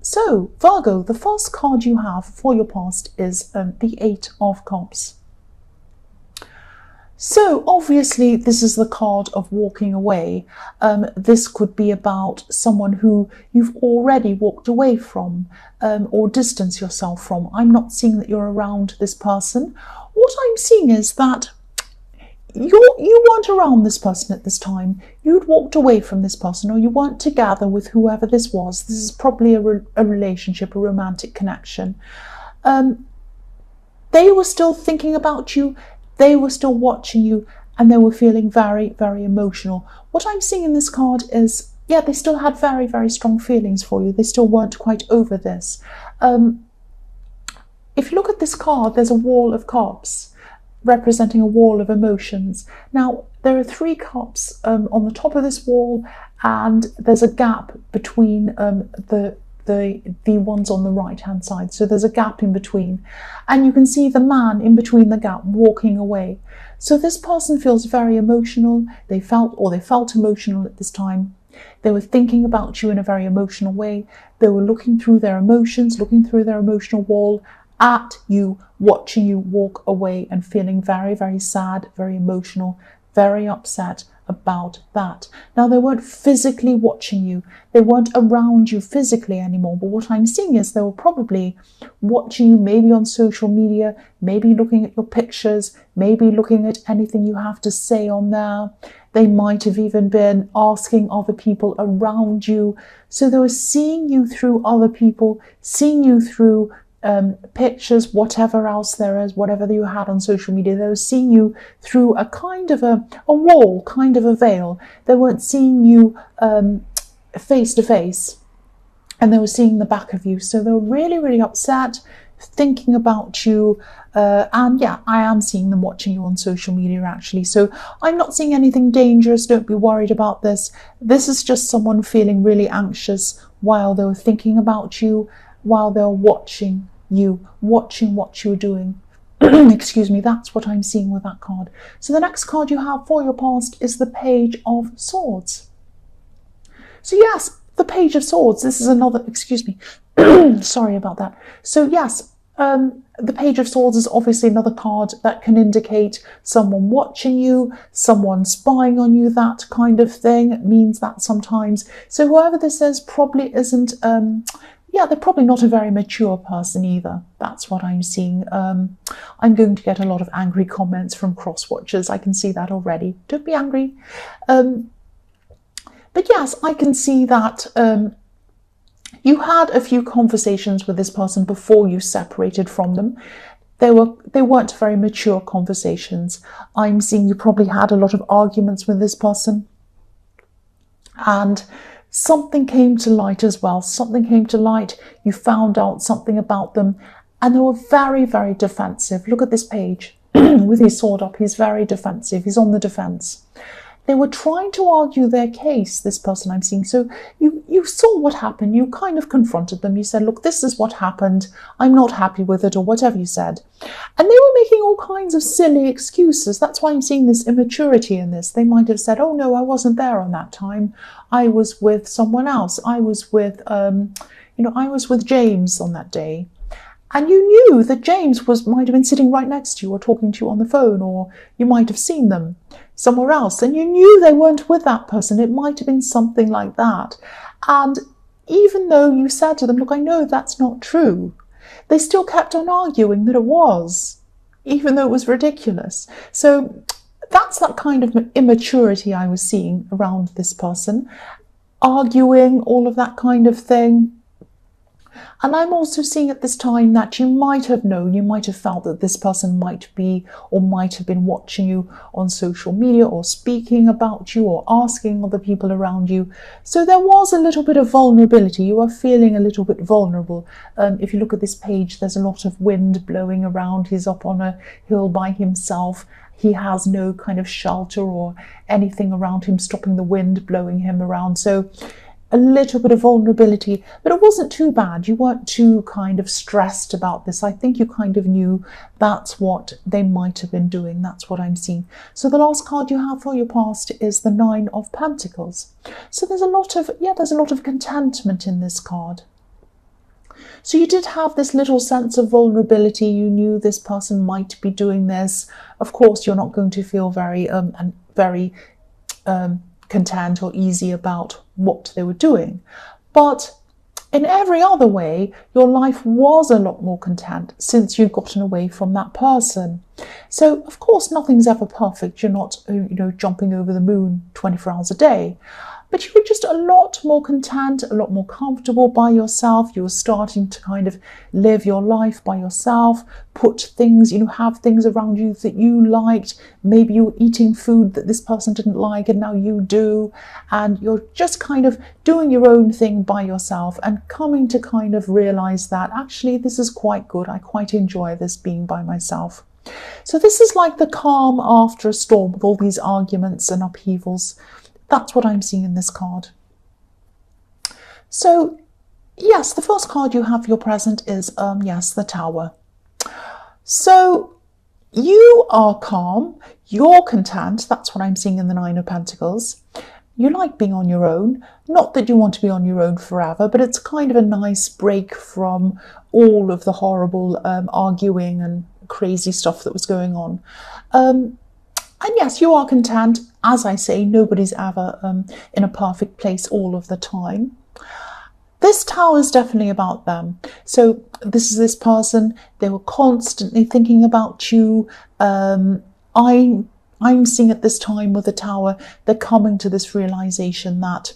So, Virgo, the first card you have for your past is the Eight of Cups. So obviously this is the card of walking away. This could be about someone who you've already walked away from or distanced yourself from. I'm not seeing that you're around this person. What I'm seeing is that you weren't around this person at this time. You'd walked away from this person, or you weren't together with whoever this was. This is probably a relationship, a romantic connection. They were still thinking about you. They were still watching you, and they were feeling very, very emotional. What I'm seeing in this card is, yeah, they still had very, very strong feelings for you. They still weren't quite over this. If you look at this card, there's a wall of cups representing a wall of emotions. Now, there are 3 cups on the top of this wall, and there's a gap between the ones on the right hand side. So there's a gap in between, and you can see the man in between the gap walking away. So this person feels very emotional. They felt emotional at this time. They were thinking about you in a very emotional way. They were looking through their emotions, looking through their emotional wall at you, watching you walk away and feeling very, very sad, very emotional, very upset about that. Now, they weren't physically watching you. They weren't around you physically anymore. But what I'm seeing is they were probably watching you, maybe on social media, maybe looking at your pictures, maybe looking at anything you have to say on there. They might have even been asking other people around you. So they were seeing you through other people, seeing you through pictures, whatever else there is, whatever you had on social media. They were seeing you through a kind of a wall, kind of a veil. They weren't seeing you face to face, and they were seeing the back of you. So they were really, really upset, thinking about you. And yeah, I am seeing them watching you on social media actually. So I'm not seeing anything dangerous. Don't be worried about this. This is just someone feeling really anxious while they were thinking about you, while they were watching you, watching what you were doing. Excuse me, that's what I'm seeing with that card. So the next card you have for your past is the Page of Swords. So yes, the Page of Swords, this is another, excuse me, sorry about that. So yes, the Page of Swords is obviously another card that can indicate someone watching you, someone spying on you, that kind of thing. It means that sometimes. So whoever this is probably isn't, yeah, they're probably not a very mature person either. That's what I'm seeing. I'm going to get a lot of angry comments from cross-watchers. I can see that already. Don't be angry. But yes, I can see that you had a few conversations with this person before you separated from them. They weren't very mature conversations. I'm seeing you probably had a lot of arguments with this person. And something came to light as well. Something came to light. You found out something about them, and they were very, very defensive. Look at this page with his sword up. He's very defensive. He's on the defense. They were trying to argue their case, this person I'm seeing. So you saw what happened. You kind of confronted them. You said, look, this is what happened. I'm not happy with it, or whatever you said. And they were making all kinds of silly excuses. That's why I'm seeing this immaturity in this. They might have said, oh, no, I wasn't there on that time. I was with someone else. I was with, I was with James on that day. And you knew that James might have been sitting right next to you or talking to you on the phone, or you might have seen them somewhere else, and you knew they weren't with that person. It might have been something like that. And even though you said to them, look, I know that's not true, they still kept on arguing that it was, even though it was ridiculous. So that's that kind of immaturity I was seeing around this person, arguing, all of that kind of thing. And I'm also seeing at this time that you might have known, you might have felt that this person might be or might have been watching you on social media, or speaking about you, or asking other people around you. So there was a little bit of vulnerability. You are feeling a little bit vulnerable. If you look at this page, there's a lot of wind blowing around. He's up on a hill by himself. He has no kind of shelter or anything around him stopping the wind blowing him around. So a little bit of vulnerability, but it wasn't too bad. You weren't too kind of stressed about this. I think you kind of knew that's what they might have been doing. That's what I'm seeing. So the last card you have for your past is the 9 of Pentacles. So there's a lot of contentment in this card. So you did have this little sense of vulnerability. You knew this person might be doing this. Of course, you're not going to feel very content or easy about what they were doing. But in every other way, your life was a lot more content since you'd gotten away from that person. So, of course, nothing's ever perfect. You're not, jumping over the moon 24 hours a day. But you were just a lot more content, a lot more comfortable by yourself. You were starting to kind of live your life by yourself, put things, have things around you that you liked. Maybe you were eating food that this person didn't like and now you do. And you're just kind of doing your own thing by yourself and coming to kind of realize that actually this is quite good. I quite enjoy this being by myself. So this is like the calm after a storm with all these arguments and upheavals. That's what I'm seeing in this card. So, yes, the first card you have for your present is, the Tower. So, you are calm, you're content. That's what I'm seeing in the Nine of Pentacles. You like being on your own. Not that you want to be on your own forever, but it's kind of a nice break from all of the horrible arguing and crazy stuff that was going on. And yes, you are content. As I say, nobody's ever in a perfect place all of the time. This Tower is definitely about them. So this is this person. They were constantly thinking about you. I'm seeing at this time with the Tower, they're coming to this realization that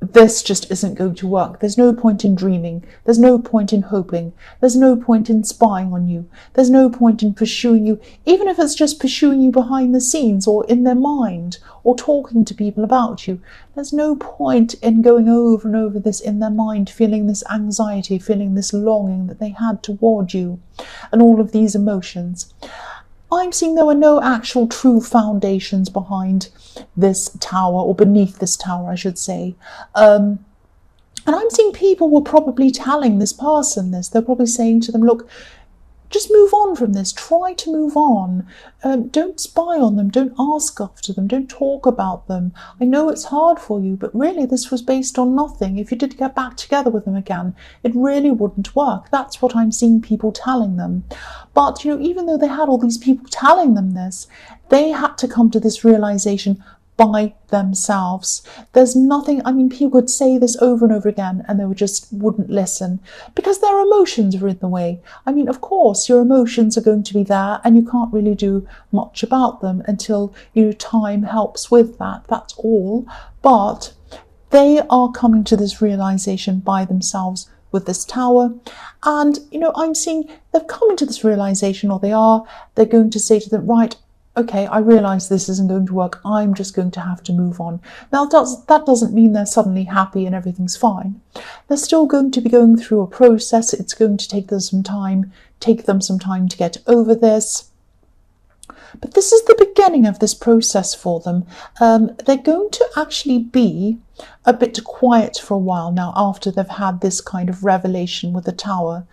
this just isn't going to work. There's no point in dreaming. There's no point in hoping. There's no point in spying on you. There's no point in pursuing you, even if it's just pursuing you behind the scenes or in their mind or talking to people about you. There's no point in going over and over this in their mind, feeling this anxiety, feeling this longing that they had toward you and all of these emotions. I'm seeing there were no actual true foundations behind this Tower, or beneath this Tower, I should say. And I'm seeing people were probably telling this person this. They're probably saying to them, look, just move on from this. Try to move on. Don't spy on them. Don't ask after them. Don't talk about them. I know it's hard for you, but really this was based on nothing. If you did get back together with them again, it really wouldn't work. That's what I'm seeing people telling them. But, even though they had all these people telling them this, they had to come to this realization by themselves. There's nothing, people would say this over and over again and they just wouldn't listen because their emotions are in the way. Of course, your emotions are going to be there and you can't really do much about them until time helps with that. That's all. But they are coming to this realization by themselves with this Tower. And, I'm seeing they've come into this realization, or they're going to say to them, right, okay, I realise this isn't going to work. I'm just going to have to move on. Now, that doesn't mean they're suddenly happy and everything's fine. They're still going to be going through a process. It's going to take them some time to get over this. But this is the beginning of this process for them. They're going to actually be a bit quiet for a while now after they've had this kind of revelation with the Tower.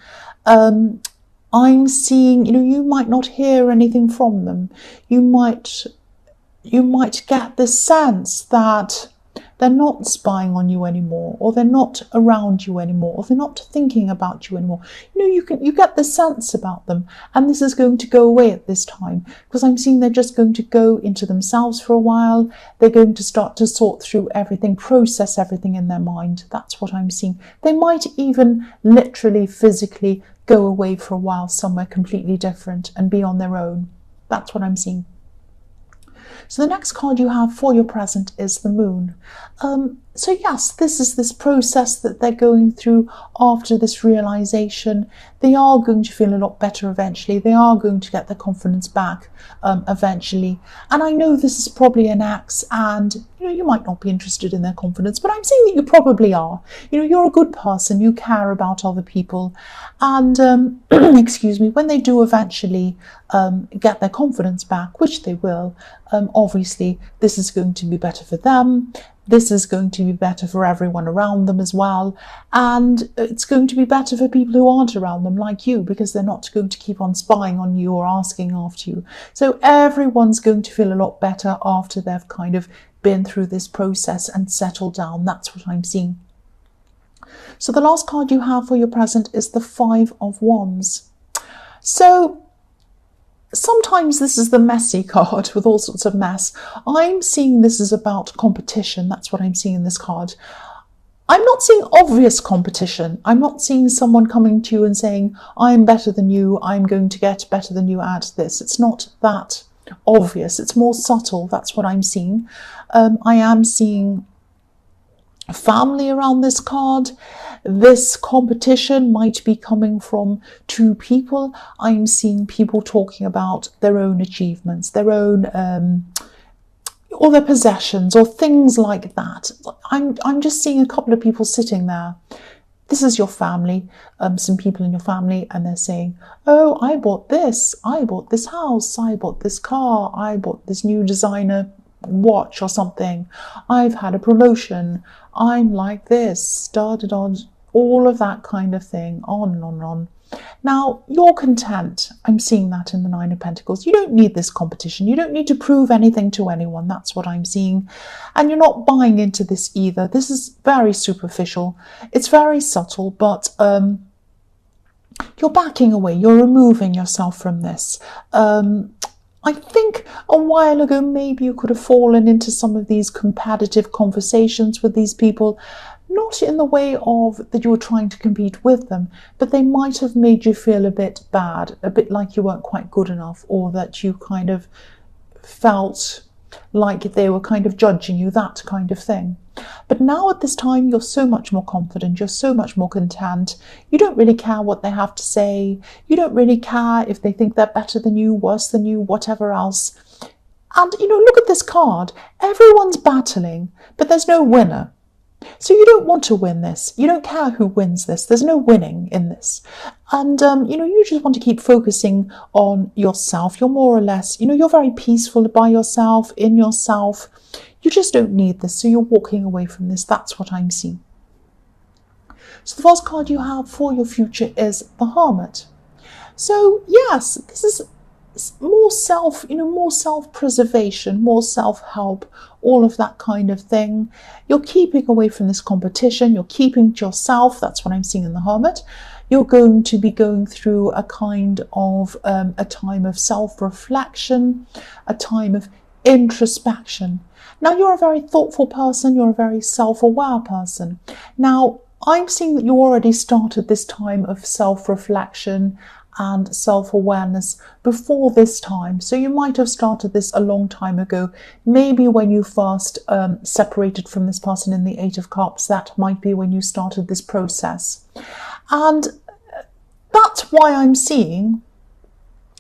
I'm seeing, you might not hear anything from them. You might get this sense that they're not spying on you anymore, or they're not around you anymore, or they're not thinking about you anymore. You get the sense about them, and this is going to go away at this time because I'm seeing they're just going to go into themselves for a while. They're going to start to sort through everything, process everything in their mind. That's what I'm seeing. They might even literally, physically go away for a while somewhere completely different and be on their own. That's what I'm seeing. So the next card you have for your present is the Moon. So yes, this is this process that they're going through after this realization. They are going to feel a lot better eventually. They are going to get their confidence back eventually. And I know this is probably an ex, and you might not be interested in their confidence, but I'm saying that you probably are. You're a good person. You care about other people. And excuse me, when they do eventually get their confidence back, which they will, obviously this is going to be better for them. This is going to be better for everyone around them as well. And it's going to be better for people who aren't around them, like you, because they're not going to keep on spying on you or asking after you. So everyone's going to feel a lot better after they've kind of been through this process and settled down. That's what I'm seeing. So the last card you have for your present is the Five of Wands. So sometimes this is the messy card with all sorts of mess. I'm seeing this is about competition. That's what I'm seeing in this card. I'm not seeing obvious competition. I'm not seeing someone coming to you and saying, I'm better than you, I'm going to get better than you at this. It's not that obvious. It's more subtle. That's what I'm seeing. I am seeing family around this card. This competition might be coming from two people. I'm seeing people talking about their own achievements, their own or their possessions or things like that. I'm just seeing a couple of people sitting there. This is your family, some people in your family, and they're saying, oh, I bought this house, I bought this car, I bought this new designer watch or something, I've had a promotion, I'm like this, all of that kind of thing, on and on and on. Now, you're content. I'm seeing that in the Nine of Pentacles. You don't need this competition. You don't need to prove anything to anyone. That's what I'm seeing. And you're not buying into this either. This is very superficial. It's very subtle, but you're backing away. You're removing yourself from this. I think a while ago, maybe you could have fallen into some of these competitive conversations with these people. Not in the way of that you were trying to compete with them, but they might have made you feel a bit bad, a bit like you weren't quite good enough, or that you kind of felt like they were kind of judging you, that kind of thing. But now at this time, you're so much more confident, you're so much more content. You don't really care what they have to say. You don't really care if they think they're better than you, worse than you, whatever else. And, look at this card. Everyone's battling, but there's no winner. So you don't want to win this. You don't care who wins this. There's no winning in this. And, you just want to keep focusing on yourself. You're more or less, you're very peaceful by yourself, in yourself. You just don't need this. So you're walking away from this. That's what I'm seeing. So the first card you have for your future is the Hermit. So yes, this is more self-preservation, more self-help, all of that kind of thing. You're keeping away from this competition. You're keeping to yourself. That's what I'm seeing in the Hermit. You're going to be going through a kind of a time of self-reflection, a time of introspection. Now, you're a very thoughtful person. You're a very self-aware person. Now, I'm seeing that you already started this time of self-reflection and self-awareness before this time. So you might have started this a long time ago. Maybe when you first separated from this person in the Eight of Cups, that might be when you started this process. And that's why I'm seeing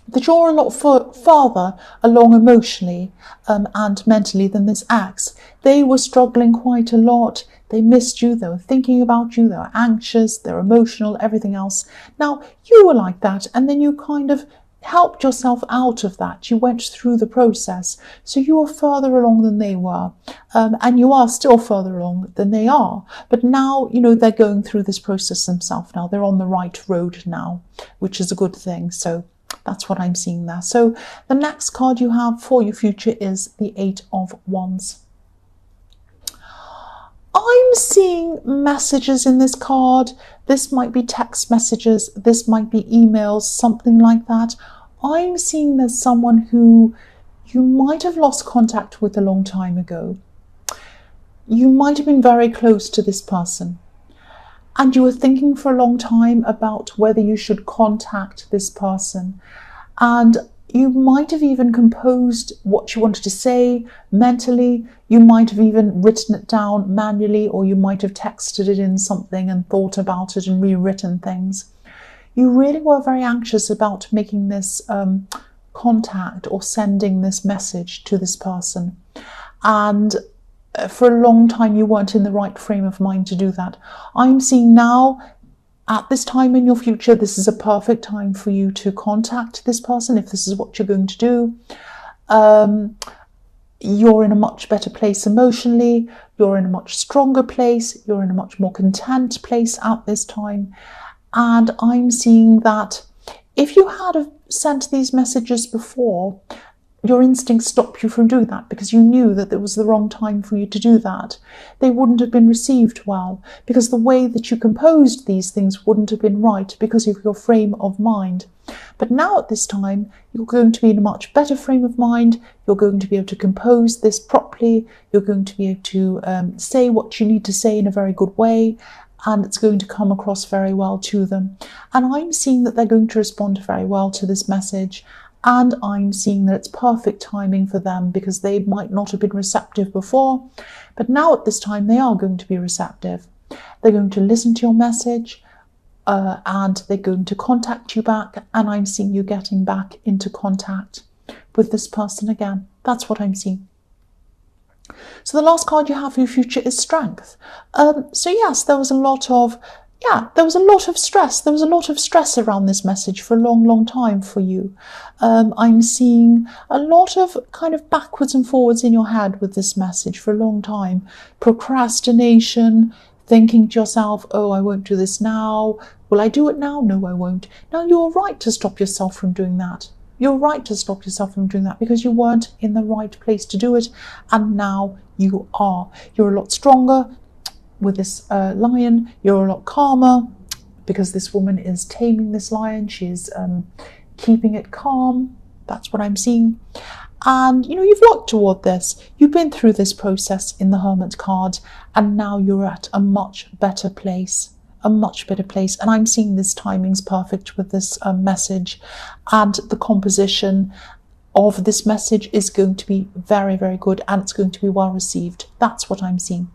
that you're a lot further along emotionally and mentally than this ex. They were struggling quite a lot. They missed you, they were thinking about you, they were anxious, they're emotional, everything else. Now, you were like that, and then you kind of helped yourself out of that. You went through the process. So you were further along than they were, and you are still further along than they are. But now, they're going through this process themselves now. They're on the right road now, which is a good thing. So that's what I'm seeing there. So the next card you have for your future is the Eight of Wands. I'm seeing messages in this card. This might be text messages. This might be emails, something like that. I'm seeing there's someone who you might have lost contact with a long time ago. You might have been very close to this person. And you were thinking for a long time about whether you should contact this person. And you might have even composed what you wanted to say mentally. You might have even written it down manually, or you might have texted it in something and thought about it and rewritten things. You really were very anxious about making this contact or sending this message to this person. And for a long time, you weren't in the right frame of mind to do that. I'm seeing now, at this time in your future, this is a perfect time for you to contact this person if this is what you're going to do. You're in a much better place emotionally. You're in a much stronger place. You're in a much more content place at this time. And I'm seeing that if you had sent these messages before, your instincts stopped you from doing that because you knew that it was the wrong time for you to do that. They wouldn't have been received well because the way that you composed these things wouldn't have been right because of your frame of mind. But now at this time, you're going to be in a much better frame of mind. You're going to be able to compose this properly. You're going to be able to say what you need to say in a very good way, and it's going to come across very well to them. And I'm seeing that they're going to respond very well to this message. And I'm seeing that it's perfect timing for them because they might not have been receptive before, but now at this time they are going to be receptive. They're going to listen to your message and they're going to contact you back, and I'm seeing you getting back into contact with this person again. That's what I'm seeing. So the last card you have for your future is Strength. So yes, there was a lot of stress. There was a lot of stress around this message for a long, long time for you. I'm seeing a lot of kind of backwards and forwards in your head with this message for a long time. Procrastination, thinking to yourself, oh, I won't do this now. Will I do it now? No, I won't. Now, you're right to stop yourself from doing that. You're right to stop yourself from doing that because you weren't in the right place to do it. And now you are. You're a lot stronger. With this lion, you're a lot calmer because this woman is taming this lion. She's keeping it calm. That's what I'm seeing. And, you know, you've worked toward this. You've been through this process in the Hermit card, and now you're at a much better place. A much better place. And I'm seeing this timing's perfect with this message, and the composition of this message is going to be very, very good, and it's going to be well received. That's what I'm seeing.